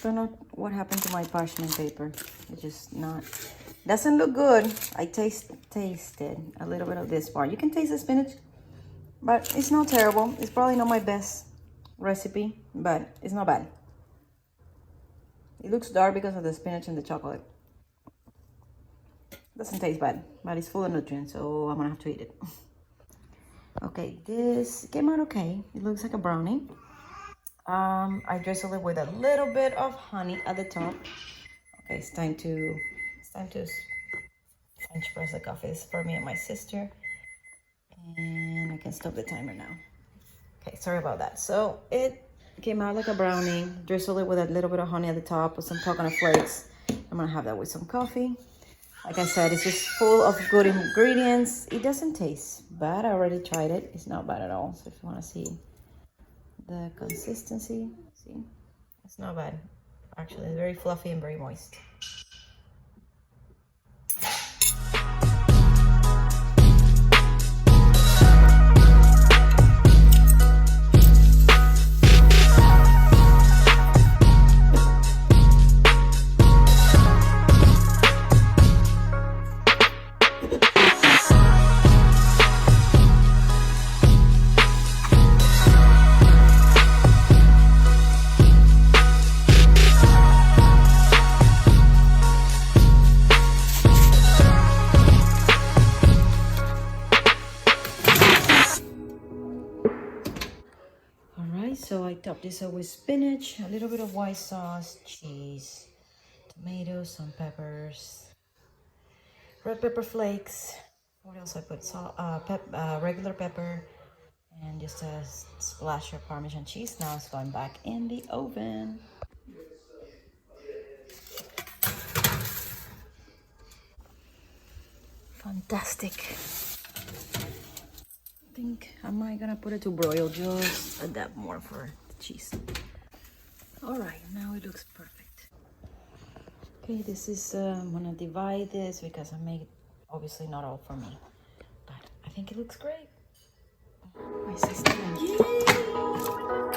Don't know what happened to my parchment paper. It's just not, doesn't look good. I tasted a little bit of this part. You can taste the spinach, but it's not terrible. It's probably not my best recipe, but it's not bad. It looks dark because of the spinach and the chocolate. Doesn't taste bad, but it's full of nutrients, so I'm gonna have to eat it. Okay, this came out okay. It looks like a brownie. I drizzle it with a little bit of honey at the top. Okay, it's time to French press the coffee. It's for me and my sister. And I can stop the timer now. Okay, sorry about that. So it came out like a brownie. Drizzle it with a little bit of honey at the top with some coconut flakes. I'm gonna have that with some coffee. Like I said, it's just full of good ingredients. It doesn't taste bad. I already tried it. It's not bad at all. So if you want to see the consistency, see, it's not bad. Actually, it's very fluffy and very moist. So I top this up with spinach, a little bit of white sauce, cheese, tomatoes, some peppers, red pepper flakes. What else I put? Salt, regular pepper, and just a splash of Parmesan cheese. Now it's going back in the oven. Fantastic. I think I might gonna put it to broil, just a dab more for the cheese. All right, now it looks perfect. Okay, this is, I'm gonna divide this because I made obviously not all for me, but I think it looks great. My sister. Yay!